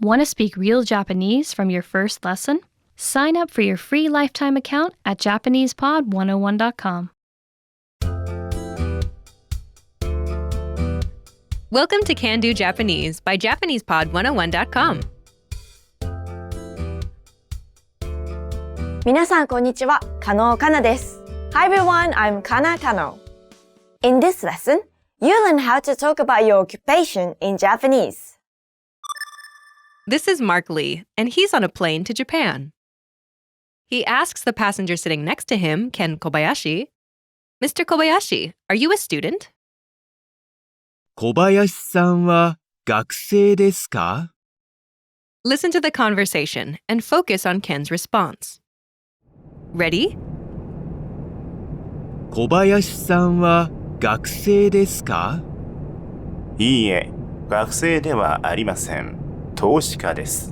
Want to speak real Japanese from your first lesson? Sign up for your free lifetime account at JapanesePod101.com. Welcome to Can Do Japanese by JapanesePod101.com. 皆さんこんにちは、加納かなです。Hi everyone, I'm Kana Kano. In this lesson, you learn how to talk about your occupation in Japanese. This is Mark Lee, and he's on a plane to Japan. He asks the passenger sitting next to him, Ken Kobayashi, Mr. Kobayashi, are you a student? 小林さんは学生ですか? Listen to the conversation and focus on Ken's response. Ready? 小林さんは学生ですか? いいえ、学生ではありません。投資家です。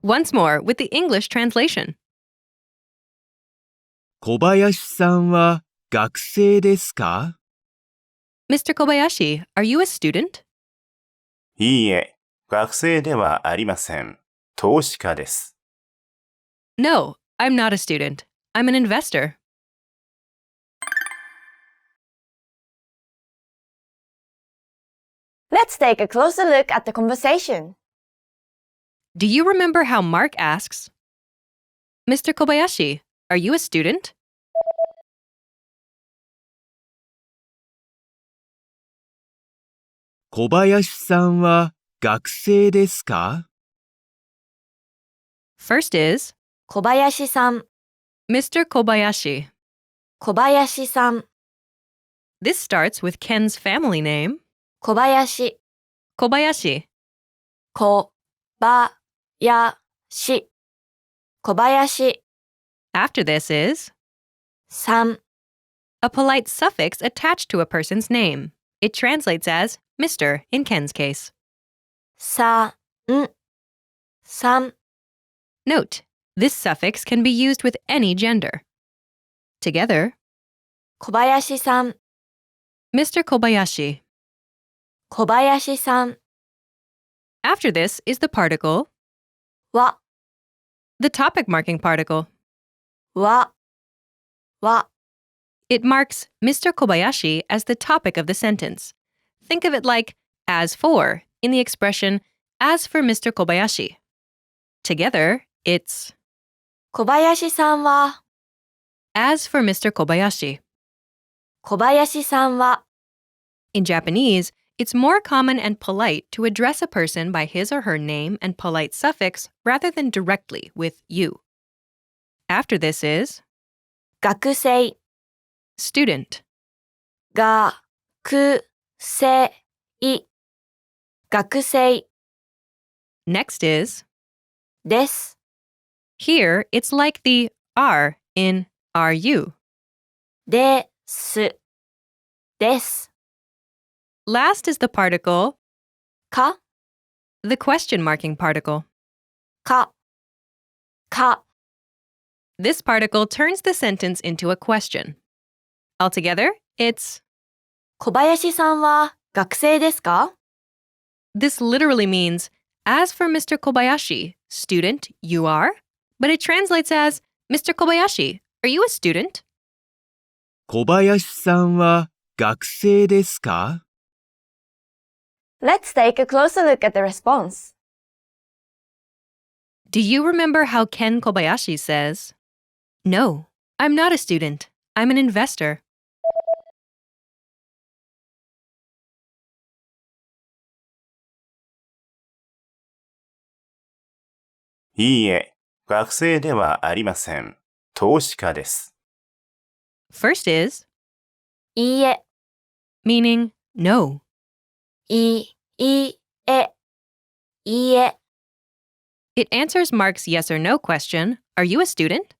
Once more with the English translation. 小林さんは学生ですか? Mr. Kobayashi, are you a student? いいえ、学生ではありません。投資家です。No, I'm not a student. I'm an investor. Let's take a closer look at the conversation. Do you remember how Mark asks, Mr. Kobayashi, are you a student? 小林さんは学生ですか? First is 小林さん、 Mr. Kobayashi. 小林さん、 This starts with Ken's family name, 小林、 Kobayashi. 小林、小林、 After this is さん、 a polite suffix attached to a person's name. It translates as Mr. in Ken's case. さん、さん、 Note, this suffix can be used with any gender. Together, 小林さん、 Mr. Kobayashi. 小林さん、 After this is the particle, は、 the topic marking particle. は、は、 It marks Mr. Kobayashi as the topic of the sentence. Think of it like as for in the expression as for Mr. Kobayashi. Together, it's 小林さんは、 as for Mr. Kobayashi. 小林さんは、 In Japanese, it's more common and polite to address a person by his or her name and polite suffix rather than directly with you. After this is 学生、 student. 学生、学生 Next is です。 here, it's like the are in are you. です。です。 Last is the particle, か、 the question marking particle. か、か。 This particle turns the sentence into a question. Altogether, it's 小林さんは学生ですか? this literally means, as for Mr. Kobayashi, student, you are, but it translates as, Mr. Kobayashi, are you a student? 小林さんは学生ですか? Let's take a closer look at the response. Do you remember how Ken Kobayashi says, No, I'm not a student. I'm an investor. いいえ、学生ではありません。投資家です。First is いいえ、 meaning no. いいえ、いいえ。 It answers Mark's yes or no question, Are you a student?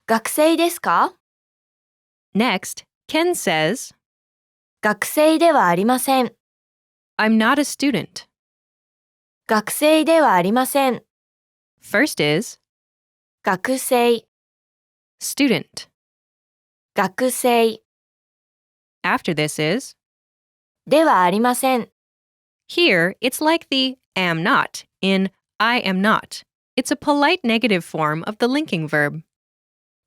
学生ですか? Next, Ken says, 学生ではありません。 I'm not a student. 学生ではありません。 First is 学生、 student. 学生 After this is ではありません。 here, it's like the am not in I am not. It's a polite negative form of the linking verb.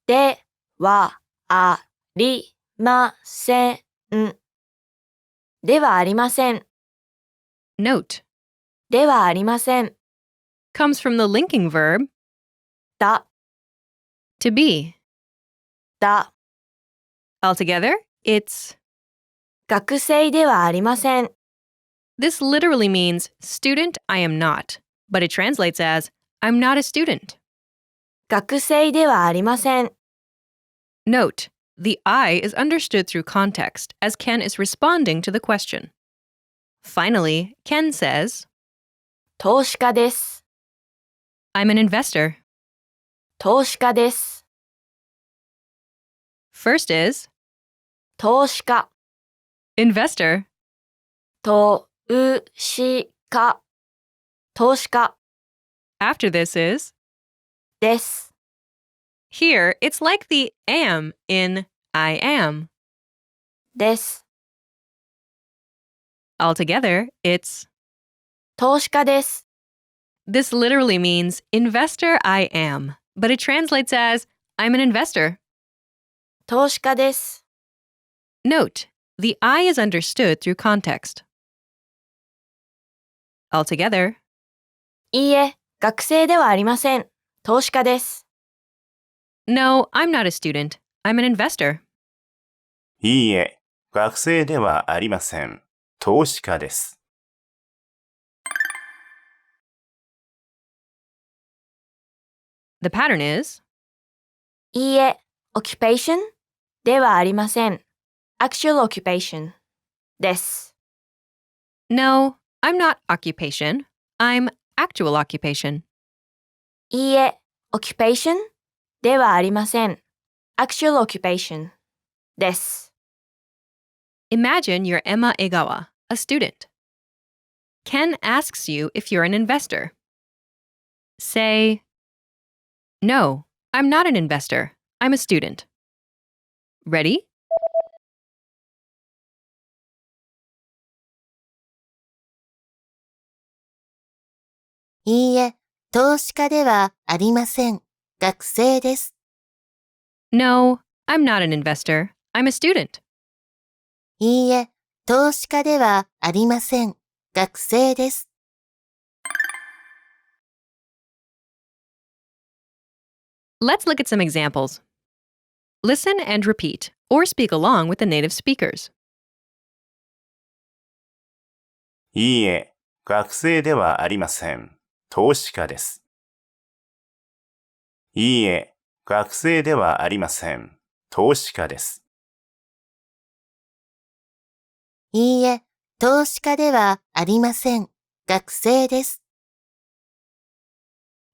ではありません。ではありません。 Note, ではありません。 comes from the linking verb だ、 to be. だ。 Altogether, it's 学生ではありません。 This literally means student I am not, but it translates as I'm not a student. 学生ではありません。 Note, the I is understood through context as Ken is responding to the question. Finally, Ken says, 投資家です。 I'm an investor. 投資家です。 First is 投資家。 investor. 投資家。投資家 After this is です。 here, it's like the am in I am. です。 Altogether, it's 投資家です。 This literally means investor I am, but it translates as I'm an investor. 投資家です。 Note, the I is understood through context. Altogether, いいえ、学生ではありません。投資家です。 no, I'm not a student. I'm an investor. いいえ、学生ではありません。投資家です。The pattern is いいえ、occupation ではありません。actual occupation です。 no, I'm not occupation. I'm actual occupation. いいえ、occupation ではありません。actual occupation です。 Imagine you're Emma Egawa, a student. Ken asks you if you're an investor. Say, no, I'm not an investor. I'm a student. Ready? いいえ、投資家ではありません。学生です。 No, I'm not an investor. I'm a student. いいえ、投資家ではありません。学生です。 Let's look at some examples. Listen and repeat, or speak along with the native speakers. いいえ、学生ではありません。投資家です。いいえ、学生ではありません。投資家です。いいえ、投資家ではありません。学生です。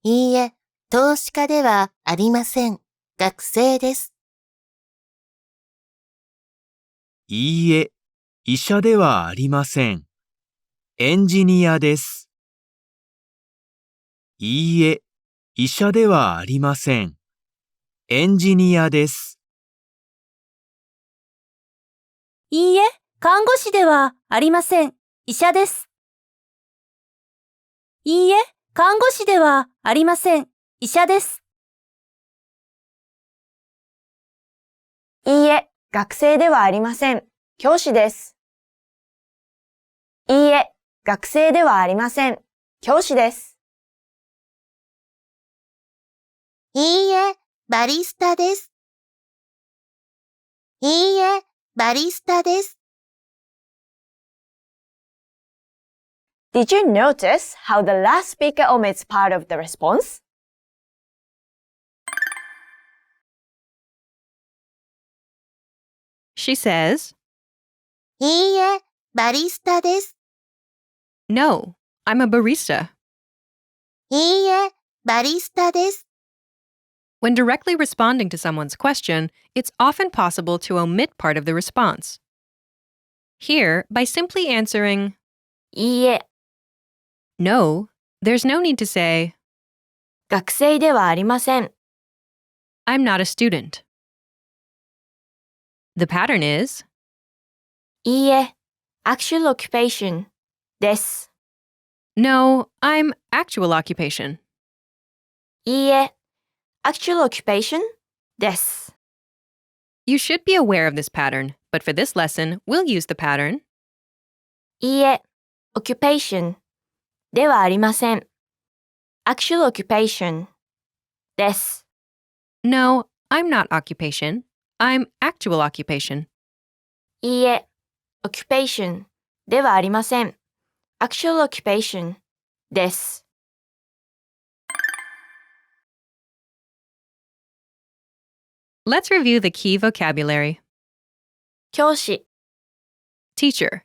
いいえ、投資家ではありません。学生です。いいえ、医者ではありません。エンジニアです。いいえ、医者ではありません。エンジニアです。いいえ、看護師ではありません。医者です。いいえ、看護師ではありません。医者です。いいえ、学生ではありません。教師です。いいえ、学生ではありません。教師です。いいえ、バリスタです。いいえ、バリスタです。 Did you notice how the last speaker omits part of the response? She says, いいえ、バリスタです。 no, I'm a barista. いいえ、バリスタです。 When directly responding to someone's question, it's often possible to omit part of the response. Here, by simply answering いいえ、 no, there's no need to say, 学生ではありません。 I'm not a student. The pattern is いいえ、actual occupation です。No, I'm actual occupation. いいえ、actual occupation です。 You should be aware of this pattern, but for this lesson, we'll use the pattern いいえ、occupation ではありません。actual occupation です。 No, I'm not occupation. I'm actual occupation. いいえ、occupation ではありません。actual occupation です。 Let's review the key vocabulary. 教師、 Teacher.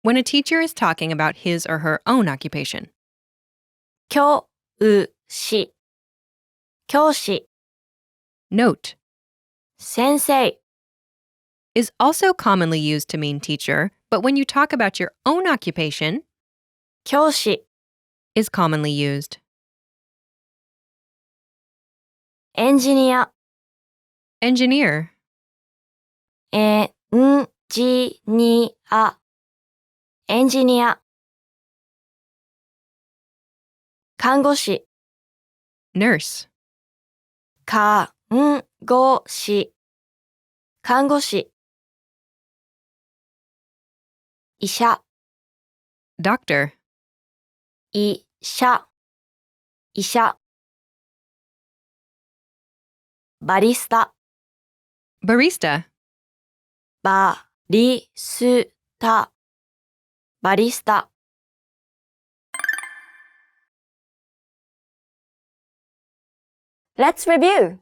When a teacher is talking about his or her own occupation. 教師、教師、 Note. 先生、 Is also commonly used to mean teacher, but when you talk about your own occupation, 教師、 is commonly used. エンジニア、 Engineer. エンジニア、エンジニア。看護師、 Nurse. 看護師、看護師。医者、 Doctor. 医者、医者。バリスタ、 Barista. バリスタ、バリスタ。Let's review.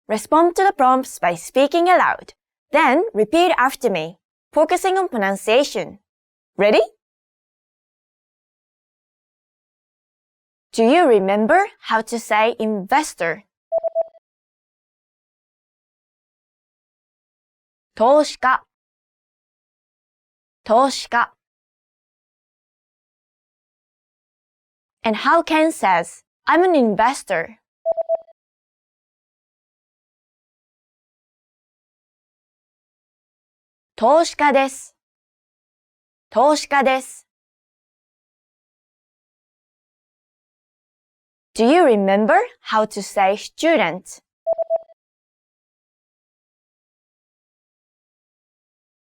Respond to the prompts by speaking aloud. Then repeat after me, focusing on pronunciation. Ready? Do you remember how to say investor? 投資家、投資家。And how Ken says, I'm an investor. 投資家です。投資家です。Do you remember how to say student?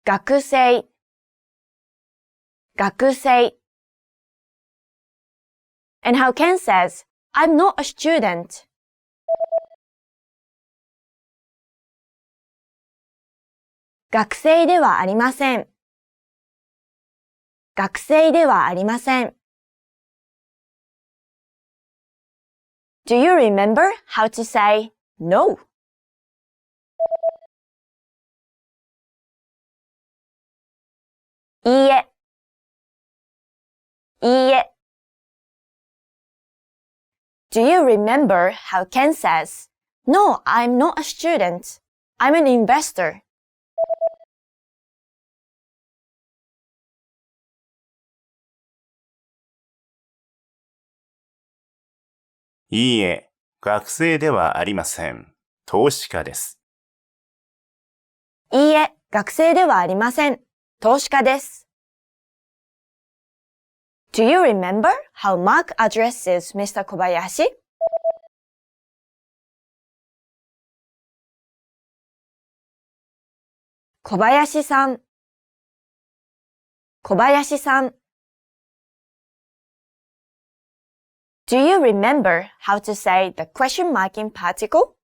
学生、学生。And how Ken says, I'm not a student. 学生ではありません。学生ではありません。Do you remember how to say no? いいえ、いいえ。Do you remember how Ken says, No, I'm not a student. I'm an investor. いいえ、学生ではありません。投資家です。いいえ、学生ではありません。投資家です。Do you remember how Mark addresses Mr. Kobayashi? 小林さん、小林さん。Do you remember how to say the question mark in particle?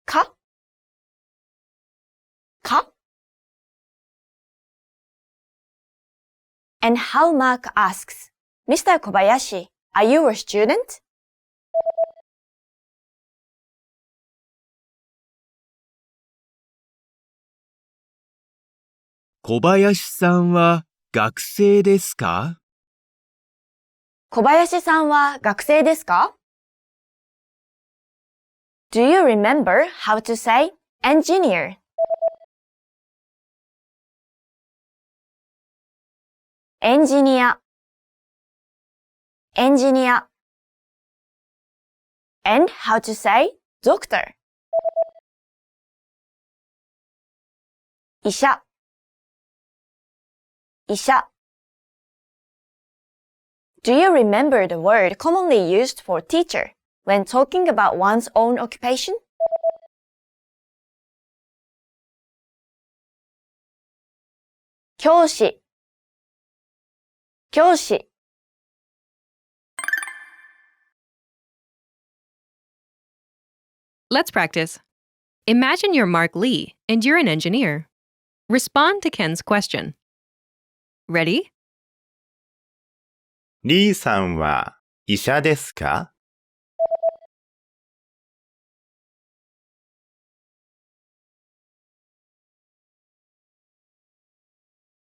か、か。And how Mark asks, Mr. Kobayashi, are you a student? 小林さんは学生ですか？小林さんは学生ですか？ Do you remember how to say engineer? エンジニア、エンジニア。And how to say doctor? 医者、医者。Do you remember the word commonly used for teacher when talking about one's own occupation? 教師。教師。Let's practice. Imagine you're Mark Lee and you're an engineer. Respond to Ken's question. Ready? リーさんは医者ですか？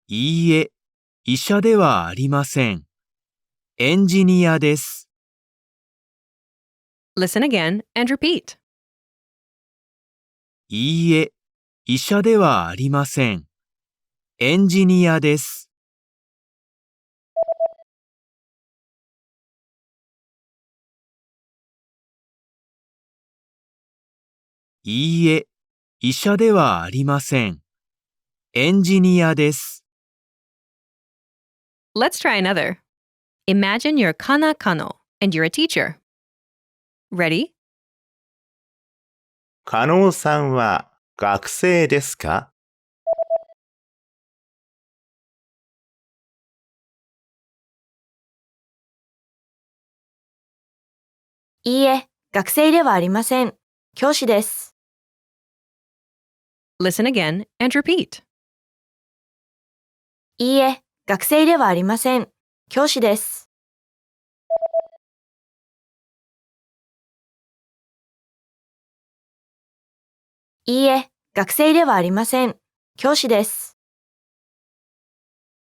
いいえ、医者ではありません。エンジニアです。Listen again and repeat. いいえ、医者ではありません。エンジニアです。いいえ、医者ではありません。エンジニアです。Let's try another. Imagine you're Kana Kano and you're a teacher. Ready? 加納さんは学生ですか？いいえ、学生ではありません。教師です。Listen again and repeat. いいえ、学生ではありません。教師です。いいえ、学生ではありません。教師です。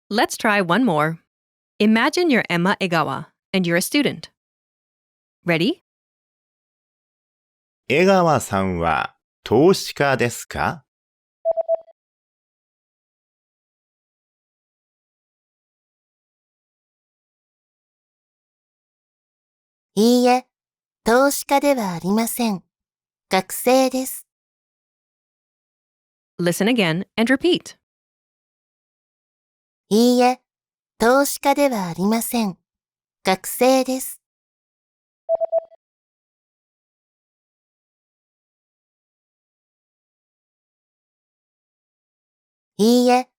Let's try one more. Imagine you're Emma Egawa and you're a student. Ready? 江川さんは投資家ですか？いいえ、投資家ではありません。学生です。Listen again and repeat. いいえ、投資家ではありません。学生です。いいえ、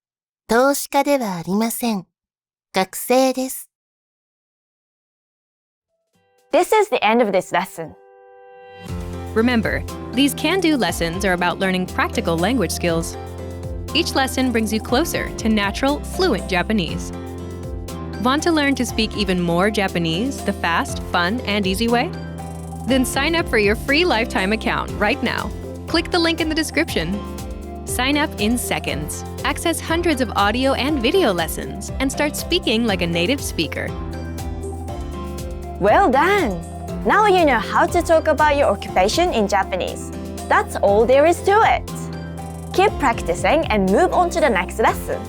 投資家ではありません。学生です。This is the end of this lesson. Remember, these can-do lessons are about learning practical language skills. Each lesson brings you closer to natural, fluent Japanese. Want to learn to speak even more Japanese the fast, fun, and easy way? Then sign up for your free lifetime account right now. Click the link in the description. Sign up in seconds. Access hundreds of audio and video lessons and start speaking like a native speaker. Well done! Now you know how to talk about your occupation in Japanese. That's all there is to it. Keep practicing and move on to the next lesson.